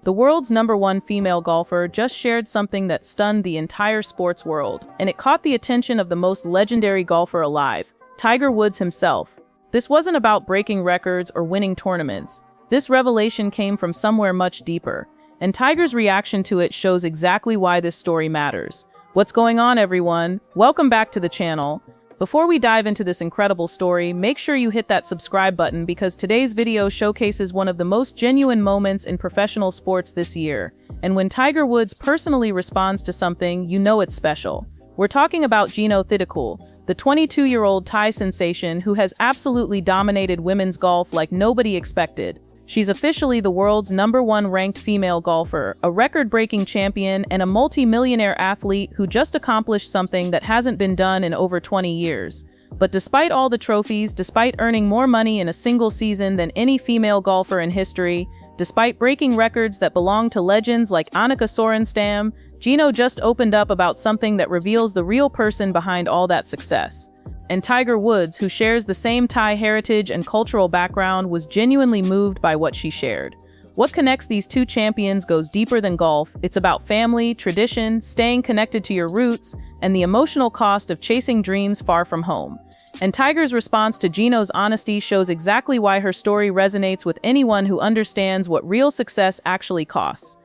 The world's #1 female golfer just shared something that stunned the entire sports world, and it caught the attention of the most legendary golfer alive, Tiger Woods himself. This wasn't about breaking records or winning tournaments. This revelation came from somewhere much deeper, and Tiger's reaction to it shows exactly why this story matters. What's going on, everyone? Welcome back to the channel. Before we dive into this incredible story, make sure you hit that subscribe button because today's video showcases one of the most genuine moments in professional sports this year. And when Tiger Woods personally responds to something, you know it's special. We're talking about Jeeno Thitikul, the 22-year-old Thai sensation who has absolutely dominated women's golf like nobody expected. She's officially the world's #1 ranked female golfer, a record-breaking champion, and a multi-millionaire athlete who just accomplished something that hasn't been done in over 20 years. But despite all the trophies, despite earning more money in a single season than any female golfer in history, despite breaking records that belong to legends like Annika Sorenstam, Jeeno just opened up about something that reveals the real person behind all that success. And Tiger Woods, who shares the same Thai heritage and cultural background, was genuinely moved by what she shared. What connects these two champions goes deeper than golf. It's about family, tradition, staying connected to your roots, and the emotional cost of chasing dreams far from home. And Tiger's response to Jeeno's honesty shows exactly why her story resonates with anyone who understands what real success actually costs.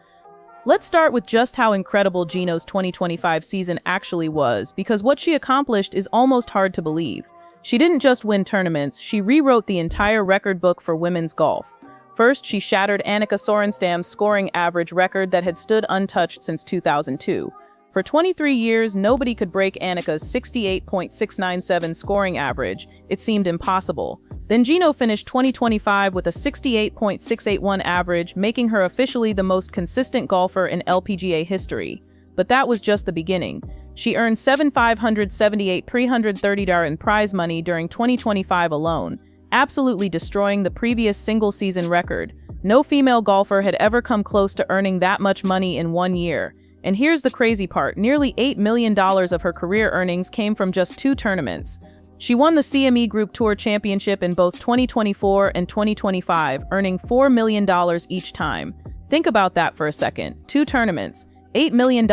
Let's start with just how incredible Jeeno's 2025 season actually was, because what she accomplished is almost hard to believe. She didn't just win tournaments, she rewrote the entire record book for women's golf. First, she shattered Annika Sorenstam's scoring average record that had stood untouched since 2002. For 23 years, nobody could break Annika's 68.697 scoring average. It seemed impossible. Then Jeeno finished 2025 with a 68.681 average, making her officially the most consistent golfer in LPGA history. But that was just the beginning. She earned $7,578,330 in prize money during 2025 alone, absolutely destroying the previous single-season record. No female golfer had ever come close to earning that much money in 1 year. And here's the crazy part, nearly $8 million of her career earnings came from just 2 tournaments. She won the CME Group Tour Championship in both 2024 and 2025, earning $4 million each time. Think about that for a second. 2 tournaments, $8 million,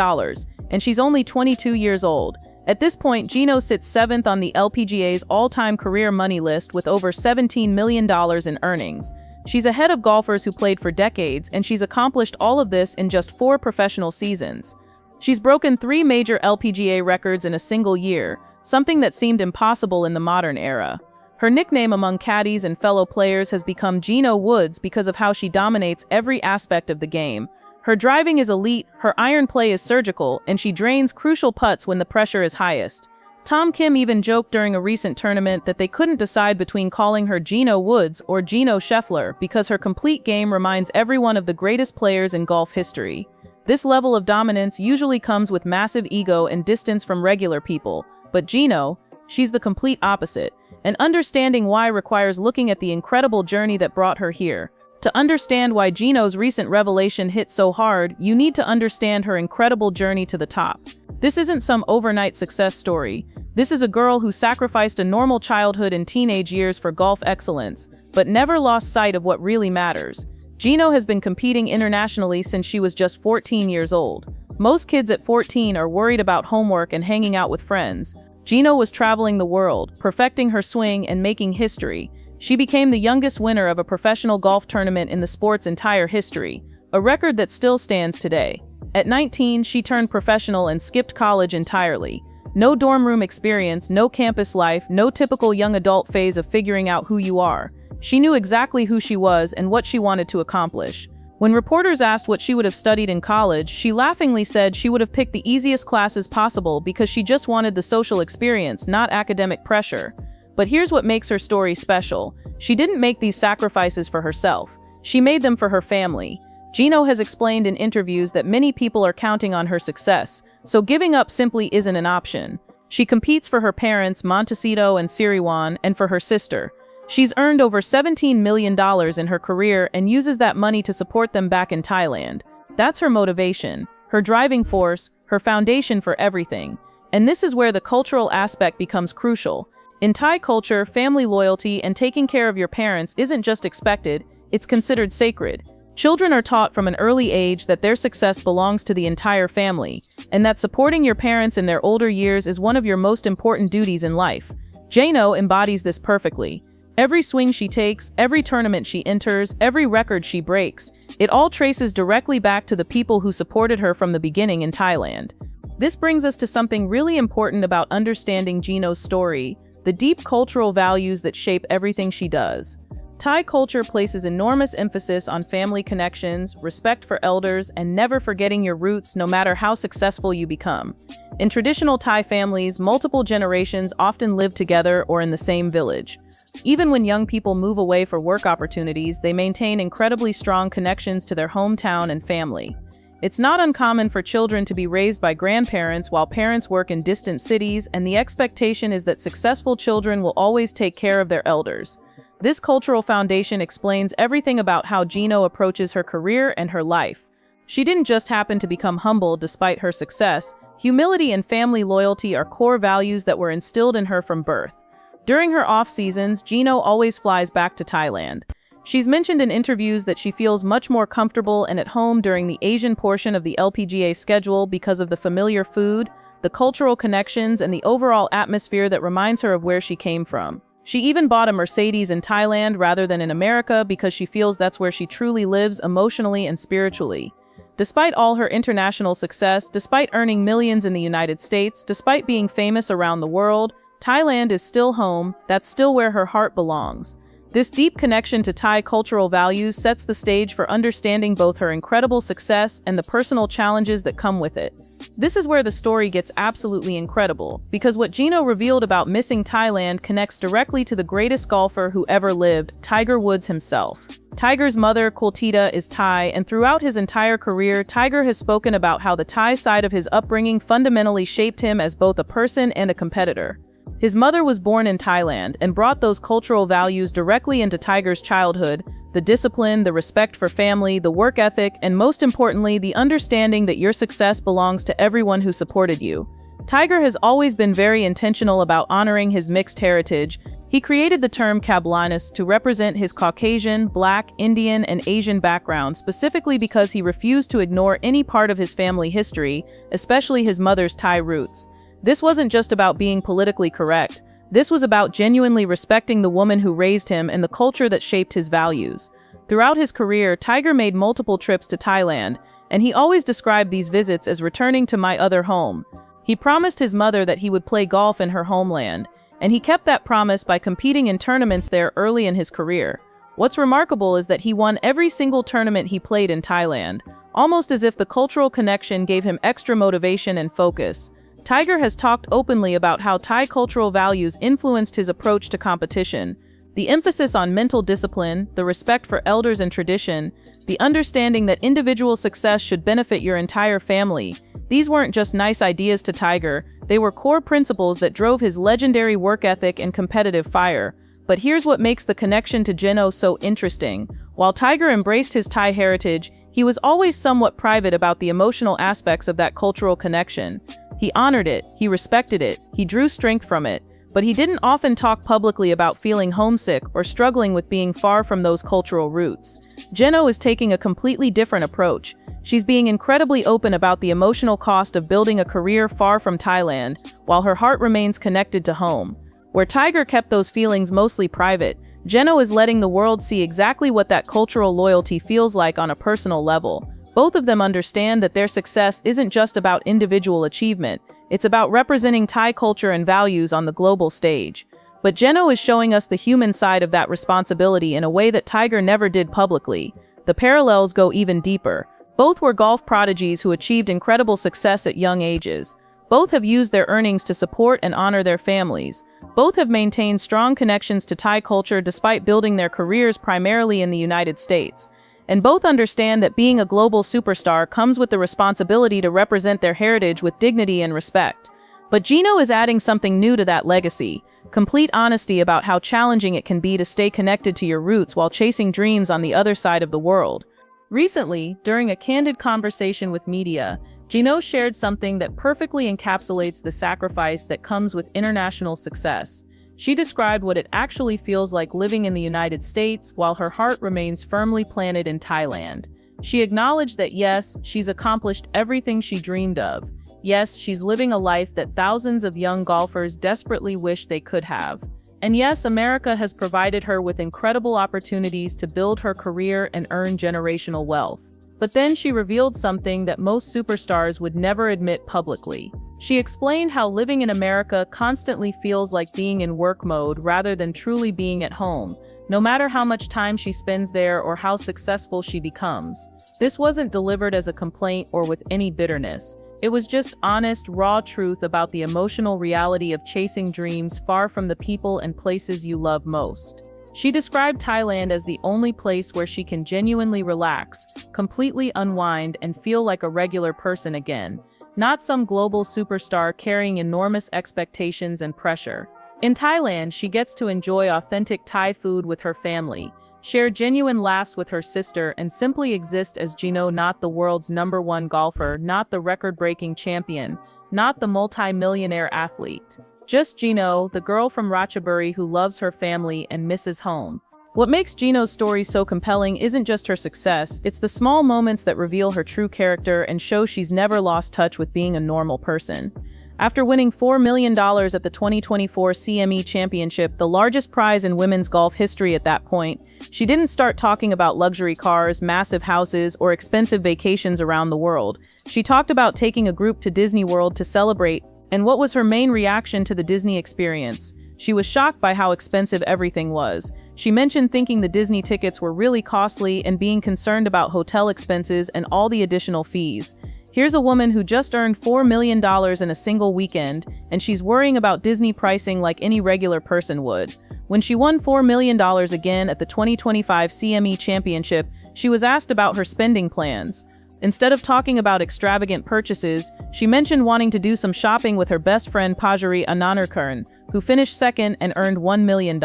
and she's only 22 years old. At this point, Jeeno sits 7th on the LPGA's all-time career money list with over $17 million in earnings. She's ahead of golfers who played for decades, and she's accomplished all of this in just 4 professional seasons. She's broken 3 major LPGA records in a single year, something that seemed impossible in the modern era. Her nickname among caddies and fellow players has become Jeeno Woods because of how she dominates every aspect of the game. Her driving is elite, her iron play is surgical, and she drains crucial putts when the pressure is highest. Tom Kim even joked during a recent tournament that they couldn't decide between calling her Jeeno Woods or Jeeno Scheffler because her complete game reminds everyone of the greatest players in golf history. This level of dominance usually comes with massive ego and distance from regular people, but Jeeno, she's the complete opposite, and understanding why requires looking at the incredible journey that brought her here. To understand why Jeeno's recent revelation hit so hard, you need to understand her incredible journey to the top. This isn't some overnight success story. This is a girl who sacrificed a normal childhood and teenage years for golf excellence, but never lost sight of what really matters. Jeeno has been competing internationally since she was just 14 years old. Most kids at 14 are worried about homework and hanging out with friends. Jeeno was traveling the world, perfecting her swing and making history. She became the youngest winner of a professional golf tournament in the sport's entire history, a record that still stands today. At 19, she turned professional and skipped college entirely. No dorm room experience, no campus life, no typical young adult phase of figuring out who you are. She knew exactly who she was and what she wanted to accomplish. When reporters asked what she would have studied in college, she laughingly said she would have picked the easiest classes possible because she just wanted the social experience, not academic pressure. But here's what makes her story special. She didn't make these sacrifices for herself. She made them for her family. Jeeno has explained in interviews that many people are counting on her success, so giving up simply isn't an option. She competes for her parents, Montecito and Siriwan, and for her sister. She's earned over $17 million in her career and uses that money to support them back in Thailand. That's her motivation, her driving force, her foundation for everything. And this is where the cultural aspect becomes crucial. In Thai culture, family loyalty and taking care of your parents isn't just expected, it's considered sacred. Children are taught from an early age that their success belongs to the entire family, and that supporting your parents in their older years is one of your most important duties in life. Jeeno embodies this perfectly. Every swing she takes, every tournament she enters, every record she breaks, it all traces directly back to the people who supported her from the beginning in Thailand. This brings us to something really important about understanding Jeeno's story: the deep cultural values that shape everything she does. Thai culture places enormous emphasis on family connections, respect for elders, and never forgetting your roots no matter how successful you become. In traditional Thai families, multiple generations often live together or in the same village. Even when young people move away for work opportunities, they maintain incredibly strong connections to their hometown and family. It's not uncommon for children to be raised by grandparents while parents work in distant cities, and the expectation is that successful children will always take care of their elders. This cultural foundation explains everything about how Jeeno approaches her career and her life. She didn't just happen to become humble despite her success. Humility and family loyalty are core values that were instilled in her from birth. During her off-seasons, Jeeno always flies back to Thailand. She's mentioned in interviews that she feels much more comfortable and at home during the Asian portion of the LPGA schedule because of the familiar food, the cultural connections, and the overall atmosphere that reminds her of where she came from. She even bought a Mercedes in Thailand rather than in America because she feels that's where she truly lives emotionally and spiritually. Despite all her international success, despite earning millions in the United States, despite being famous around the world, Thailand is still home. That's still where her heart belongs. This deep connection to Thai cultural values sets the stage for understanding both her incredible success and the personal challenges that come with it. This is where the story gets absolutely incredible, because what Jeeno revealed about missing Thailand connects directly to the greatest golfer who ever lived, Tiger Woods himself. Tiger's mother, Kultita, is Thai, and throughout his entire career, Tiger has spoken about how the Thai side of his upbringing fundamentally shaped him as both a person and a competitor. His mother was born in Thailand and brought those cultural values directly into Tiger's childhood: the discipline, the respect for family, the work ethic, and most importantly, the understanding that your success belongs to everyone who supported you. Tiger has always been very intentional about honoring his mixed heritage. He created the term Kablanus to represent his Caucasian, Black, Indian, and Asian background specifically because he refused to ignore any part of his family history, especially his mother's Thai roots. This wasn't just about being politically correct. This was about genuinely respecting the woman who raised him and the culture that shaped his values. Throughout his career, Tiger made multiple trips to Thailand, and he always described these visits as returning to my other home. He promised his mother that he would play golf in her homeland, and he kept that promise by competing in tournaments there early in his career. What's remarkable is that he won every single tournament he played in Thailand, almost as if the cultural connection gave him extra motivation and focus. Tiger has talked openly about how Thai cultural values influenced his approach to competition. The emphasis on mental discipline, the respect for elders and tradition, the understanding that individual success should benefit your entire family. These weren't just nice ideas to Tiger, they were core principles that drove his legendary work ethic and competitive fire. But here's what makes the connection to Jeeno so interesting. While Tiger embraced his Thai heritage, he was always somewhat private about the emotional aspects of that cultural connection. He honored it, he respected it, he drew strength from it, but he didn't often talk publicly about feeling homesick or struggling with being far from those cultural roots. Jeeno is taking a completely different approach. She's being incredibly open about the emotional cost of building a career far from Thailand, while her heart remains connected to home. Where Tiger kept those feelings mostly private, Jeeno is letting the world see exactly what that cultural loyalty feels like on a personal level. Both of them understand that their success isn't just about individual achievement, it's about representing Thai culture and values on the global stage. But Jeeno is showing us the human side of that responsibility in a way that Tiger never did publicly. The parallels go even deeper. Both were golf prodigies who achieved incredible success at young ages. Both have used their earnings to support and honor their families. Both have maintained strong connections to Thai culture despite building their careers primarily in the United States. And both understand that being a global superstar comes with the responsibility to represent their heritage with dignity and respect. But Jeeno is adding something new to that legacy: complete honesty about how challenging it can be to stay connected to your roots while chasing dreams on the other side of the world. Recently, during a candid conversation with media, Jeeno shared something that perfectly encapsulates the sacrifice that comes with international success. She described what it actually feels like living in the United States while her heart remains firmly planted in Thailand. She acknowledged that yes, she's accomplished everything she dreamed of. Yes, she's living a life that thousands of young golfers desperately wish they could have. And yes, America has provided her with incredible opportunities to build her career and earn generational wealth. But then she revealed something that most superstars would never admit publicly. She explained how living in America constantly feels like being in work mode rather than truly being at home, no matter how much time she spends there or how successful she becomes. This wasn't delivered as a complaint or with any bitterness. It was just honest, raw truth about the emotional reality of chasing dreams far from the people and places you love most. She described Thailand as the only place where she can genuinely relax, completely unwind, and feel like a regular person again, not some global superstar carrying enormous expectations and pressure. In Thailand, she gets to enjoy authentic Thai food with her family, share genuine laughs with her sister, and simply exist as Jeeno, not the world's #1 golfer, not the record-breaking champion, not the multi-millionaire athlete. Just Jeeno, the girl from Ratchaburi who loves her family and misses home. What makes Jeeno's story so compelling isn't just her success, it's the small moments that reveal her true character and show she's never lost touch with being a normal person. After winning $4 million at the 2024 CME Championship, the largest prize in women's golf history at that point, she didn't start talking about luxury cars, massive houses, or expensive vacations around the world. She talked about taking a group to Disney World to celebrate. And what was her main reaction to the Disney experience? She was shocked by how expensive everything was. She mentioned thinking the Disney tickets were really costly and being concerned about hotel expenses and all the additional fees. Here's a woman who just earned $4 million in a single weekend, and she's worrying about Disney pricing like any regular person would. When she won $4 million again at the 2025 CME Championship, she was asked about her spending plans. Instead of talking about extravagant purchases, she mentioned wanting to do some shopping with her best friend Pajari Ananarkarn, who finished second and earned $1 million.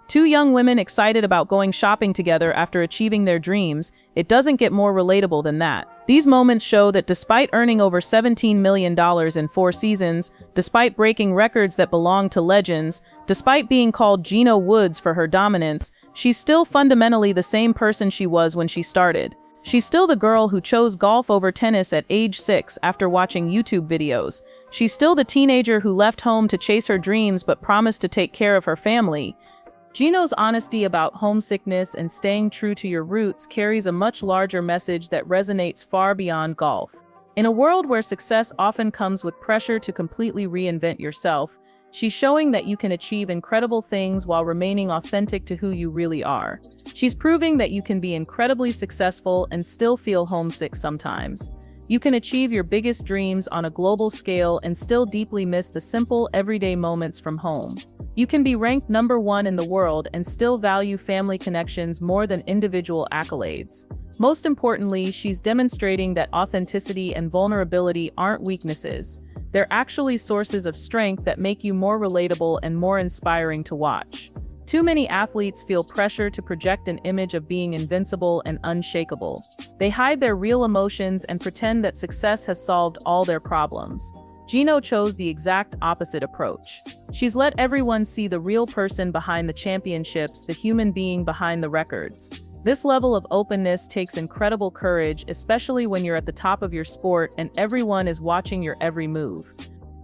Two young women excited about going shopping together after achieving their dreams. It doesn't get more relatable than that. These moments show that despite earning over $17 million in 4 seasons, despite breaking records that belong to legends, despite being called Jeeno Woods for her dominance, she's still fundamentally the same person she was when she started. She's still the girl who chose golf over tennis at age 6 after watching YouTube videos. She's still the teenager who left home to chase her dreams but promised to take care of her family. Jeeno's honesty about homesickness and staying true to your roots carries a much larger message that resonates far beyond golf. In a world where success often comes with pressure to completely reinvent yourself, she's showing that you can achieve incredible things while remaining authentic to who you really are. She's proving that you can be incredibly successful and still feel homesick sometimes. You can achieve your biggest dreams on a global scale and still deeply miss the simple, everyday moments from home. You can be ranked #1 in the world and still value family connections more than individual accolades. Most importantly, she's demonstrating that authenticity and vulnerability aren't weaknesses. They're actually sources of strength that make you more relatable and more inspiring to watch. Too many athletes feel pressure to project an image of being invincible and unshakable. They hide their real emotions and pretend that success has solved all their problems. Jeeno chose the exact opposite approach. She's let everyone see the real person behind the championships, the human being behind the records. This level of openness takes incredible courage, especially when you're at the top of your sport and everyone is watching your every move.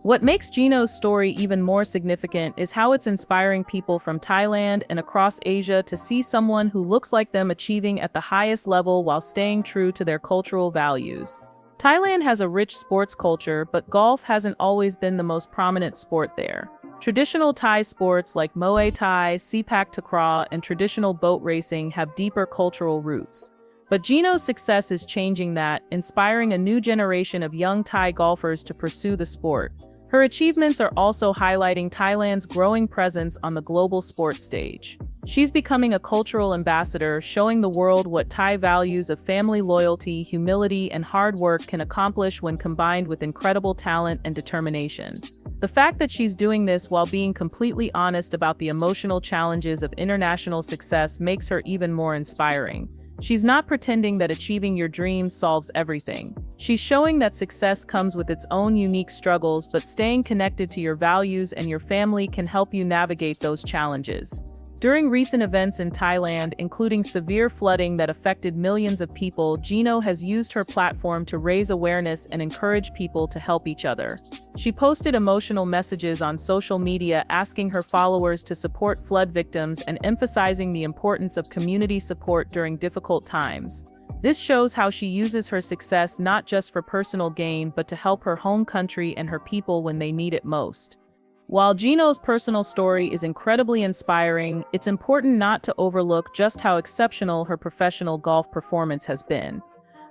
What makes Jeeno's story even more significant is how it's inspiring people from Thailand and across Asia to see someone who looks like them achieving at the highest level while staying true to their cultural values. Thailand has a rich sports culture, but golf hasn't always been the most prominent sport there. Traditional Thai sports like Muay Thai, Sepak Takraw, and traditional boat racing have deeper cultural roots. But Jeeno's success is changing that, inspiring a new generation of young Thai golfers to pursue the sport. Her achievements are also highlighting Thailand's growing presence on the global sports stage. She's becoming a cultural ambassador, showing the world what Thai values of family loyalty, humility, and hard work can accomplish when combined with incredible talent and determination. The fact that she's doing this while being completely honest about the emotional challenges of international success makes her even more inspiring. She's not pretending that achieving your dreams solves everything. She's showing that success comes with its own unique struggles, but staying connected to your values and your family can help you navigate those challenges. During recent events in Thailand, including severe flooding that affected millions of people, Jeeno has used her platform to raise awareness and encourage people to help each other. She posted emotional messages on social media asking her followers to support flood victims and emphasizing the importance of community support during difficult times. This shows how she uses her success not just for personal gain but to help her home country and her people when they need it most. While Jeeno's personal story is incredibly inspiring, it's important not to overlook just how exceptional her professional golf performance has been.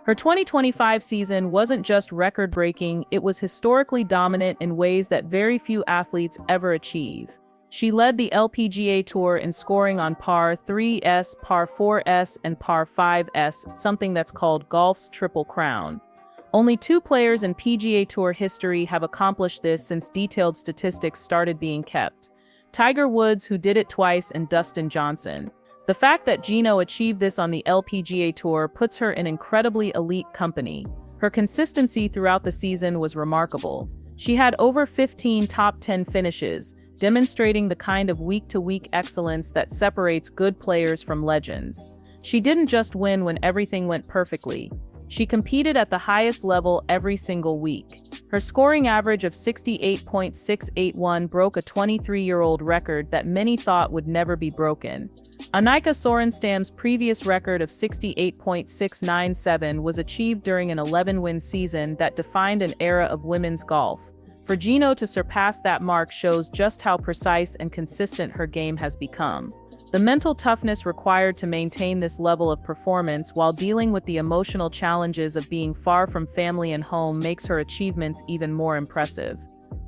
Her 2025 season wasn't just record-breaking, it was historically dominant in ways that very few athletes ever achieve. She led the LPGA Tour in scoring on par 3s, par 4s, and par 5s, something that's called golf's Triple Crown. Only 2 players in PGA Tour history have accomplished this since detailed statistics started being kept: Tiger Woods, who did it twice, and Dustin Johnson. The fact that Jeeno achieved this on the LPGA Tour puts her in incredibly elite company. Her consistency throughout the season was remarkable. She had over 15 top 10 finishes, demonstrating the kind of week-to-week excellence that separates good players from legends. She didn't just win when everything went perfectly. She competed at the highest level every single week. Her scoring average of 68.681 broke a 23-year-old record that many thought would never be broken. Annika Sorenstam's previous record of 68.697 was achieved during an 11-win season that defined an era of women's golf. For Jeeno to surpass that mark shows just how precise and consistent her game has become. The mental toughness required to maintain this level of performance while dealing with the emotional challenges of being far from family and home makes her achievements even more impressive.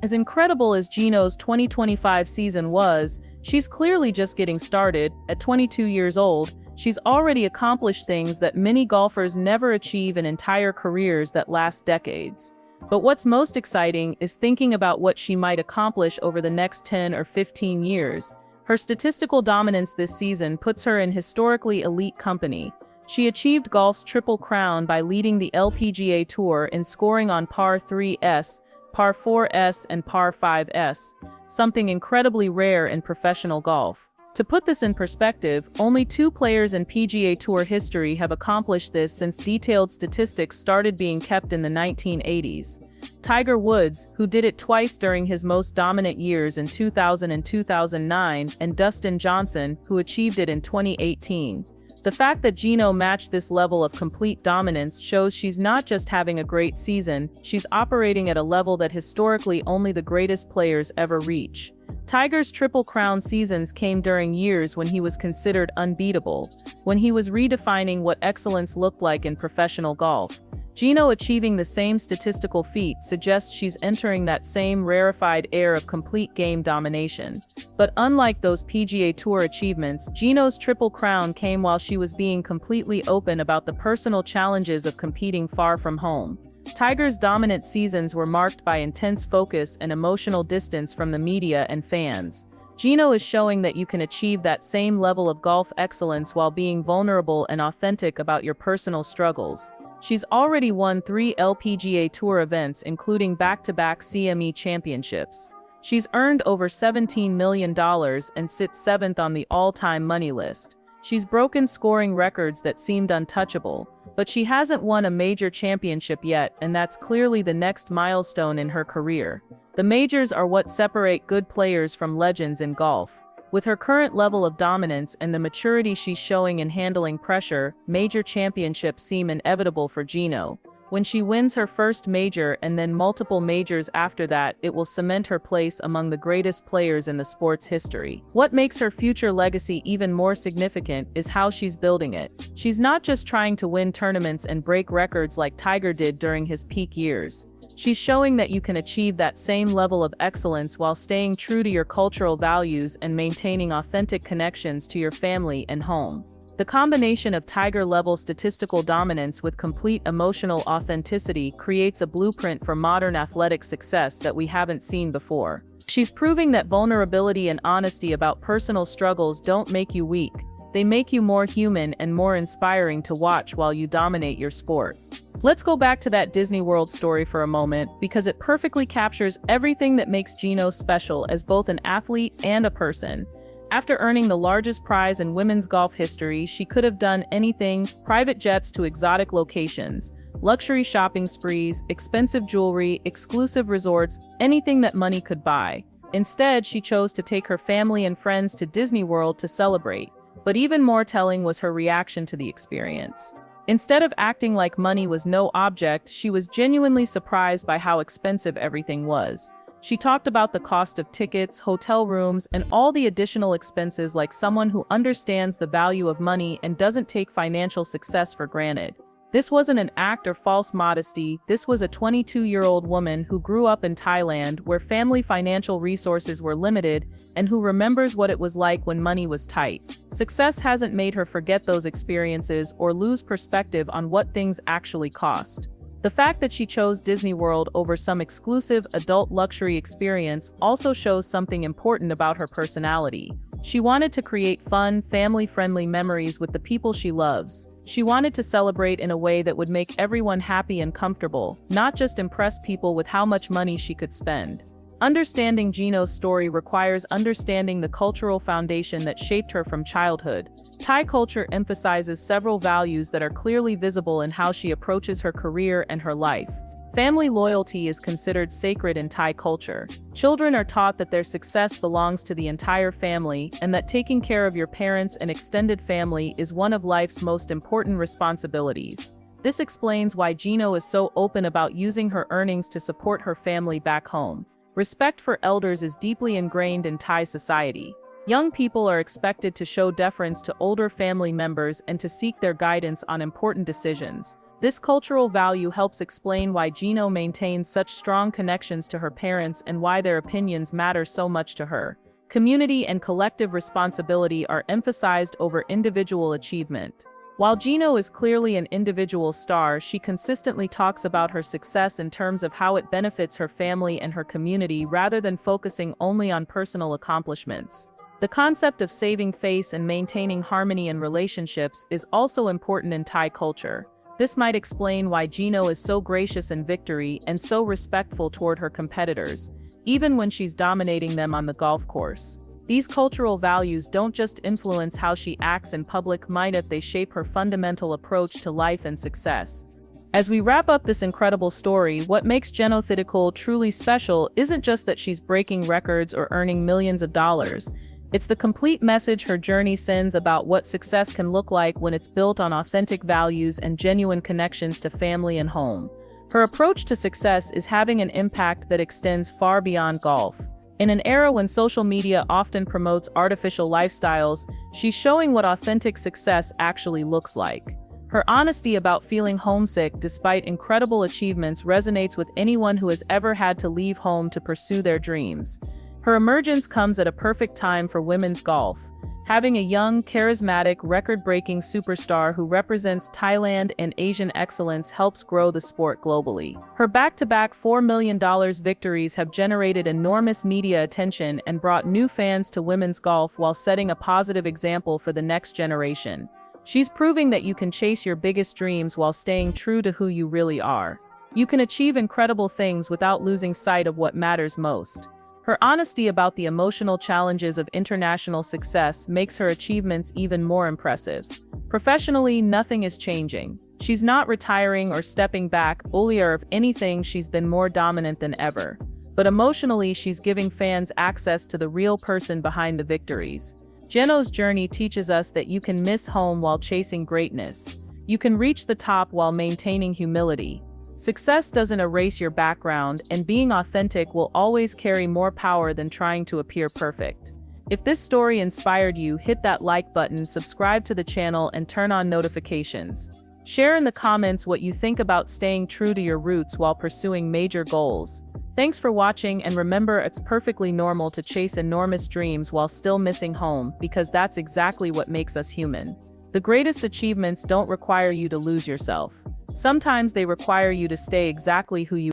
As incredible as Jeeno's 2025 season was, she's clearly just getting started. At 22 years old, she's already accomplished things that many golfers never achieve in entire careers that last decades. But what's most exciting is thinking about what she might accomplish over the next 10 or 15 years. Her statistical dominance this season puts her in historically elite company. She achieved golf's Triple Crown by leading the LPGA Tour in scoring on par 3s, par 4s, and par 5s, something incredibly rare in professional golf. To put this in perspective, only 2 players in PGA Tour history have accomplished this since detailed statistics started being kept in the 1980s. Tiger Woods, who did it twice during his most dominant years in 2000 and 2009, and Dustin Johnson, who achieved it in 2018. The fact that Jeeno matched this level of complete dominance shows she's not just having a great season, she's operating at a level that historically only the greatest players ever reach. Tiger's Triple Crown seasons came during years when he was considered unbeatable, when he was redefining what excellence looked like in professional golf. Jeeno achieving the same statistical feat suggests she's entering that same rarefied air of complete game domination. But unlike those PGA Tour achievements, Jeeno's Triple Crown came while she was being completely open about the personal challenges of competing far from home. Tiger's dominant seasons were marked by intense focus and emotional distance from the media and fans. Jeeno is showing that you can achieve that same level of golf excellence while being vulnerable and authentic about your personal struggles. She's already won 3 LPGA Tour events, including back-to-back CME championships. She's earned over $17 million and sits 7th on the all-time money list. She's broken scoring records that seemed untouchable, but she hasn't won a major championship yet, and that's clearly the next milestone in her career. The majors are what separate good players from legends in golf. With her current level of dominance and the maturity she's showing in handling pressure, major championships seem inevitable for Jeeno. When she wins her first major and then multiple majors after that, it will cement her place among the greatest players in the sport's history. What makes her future legacy even more significant is how she's building it. She's not just trying to win tournaments and break records like Tiger did during his peak years. She's showing that you can achieve that same level of excellence while staying true to your cultural values and maintaining authentic connections to your family and home. The combination of Tiger-level statistical dominance with complete emotional authenticity creates a blueprint for modern athletic success that we haven't seen before. She's proving that vulnerability and honesty about personal struggles don't make you weak. they make you more human and more inspiring to watch while you dominate your sport. Let's go back to that Disney World story for a moment, because it perfectly captures everything that makes Jeeno special as both an athlete and a person. After earning the largest prize in women's golf history, she could have done anything: private jets to exotic locations, luxury shopping sprees, expensive jewelry, exclusive resorts, anything that money could buy. Instead, she chose to take her family and friends to Disney World to celebrate. But even more telling was her reaction to the experience. Instead of acting like money was no object, she was genuinely surprised by how expensive everything was. She talked about the cost of tickets, hotel rooms, and all the additional expenses like someone who understands the value of money and doesn't take financial success for granted. This wasn't an act or false modesty. This was a 22-year-old woman who grew up in Thailand, where family financial resources were limited, and who remembers what it was like when money was tight. Success hasn't made her forget those experiences or lose perspective on what things actually cost. The fact that she chose Disney World over some exclusive adult luxury experience also shows something important about her personality. She wanted to create fun, family-friendly memories with the people she loves. She wanted to celebrate in a way that would make everyone happy and comfortable, not just impress people with how much money she could spend. Understanding Jeeno's story requires understanding the cultural foundation that shaped her from childhood. Thai culture emphasizes several values that are clearly visible in how she approaches her career and her life. Family loyalty is considered sacred in Thai culture. Children are taught that their success belongs to the entire family and that taking care of your parents and extended family is one of life's most important responsibilities. This explains why Jeeno is so open about using her earnings to support her family back home. Respect for elders is deeply ingrained in Thai society. Young people are expected to show deference to older family members and to seek their guidance on important decisions. This cultural value helps explain why Jeeno maintains such strong connections to her parents and why their opinions matter so much to her. Community and collective responsibility are emphasized over individual achievement. While Jeeno is clearly an individual star, she consistently talks about her success in terms of how it benefits her family and her community rather than focusing only on personal accomplishments. The concept of saving face and maintaining harmony in relationships is also important in Thai culture. This might explain why Jeeno is so gracious in victory and so respectful toward her competitors, even when she's dominating them on the golf course. These cultural values don't just influence how she acts in public, they shape her fundamental approach to life and success. As we wrap up this incredible story, what makes Jeeno Thitikul truly special isn't just that she's breaking records or earning millions of dollars. It's the complete message her journey sends about what success can look like when it's built on authentic values and genuine connections to family and home. Her approach to success is having an impact that extends far beyond golf. In an era when social media often promotes artificial lifestyles, she's showing what authentic success actually looks like. Her honesty about feeling homesick despite incredible achievements resonates with anyone who has ever had to leave home to pursue their dreams. Her emergence comes at a perfect time for women's golf. Having a young, charismatic, record-breaking superstar who represents Thailand and Asian excellence helps grow the sport globally. Her back-to-back $4 million victories have generated enormous media attention and brought new fans to women's golf while setting a positive example for the next generation. She's proving that you can chase your biggest dreams while staying true to who you really are. You can achieve incredible things without losing sight of what matters most. Her honesty about the emotional challenges of international success makes her achievements even more impressive. Professionally, nothing is changing. She's not retiring or stepping back, or if anything, she's been more dominant than ever. But emotionally, she's giving fans access to the real person behind the victories. Jeeno's journey teaches us that you can miss home while chasing greatness. You can reach the top while maintaining humility. Success doesn't erase your background, and being authentic will always carry more power than trying to appear perfect. If this story inspired you, hit that like button, subscribe to the channel, and turn on notifications. Share in the comments what you think about staying true to your roots while pursuing major goals. Thanks for watching, and remember, it's perfectly normal to chase enormous dreams while still missing home, because that's exactly what makes us human. The greatest achievements don't require you to lose yourself. Sometimes they require you to stay exactly who you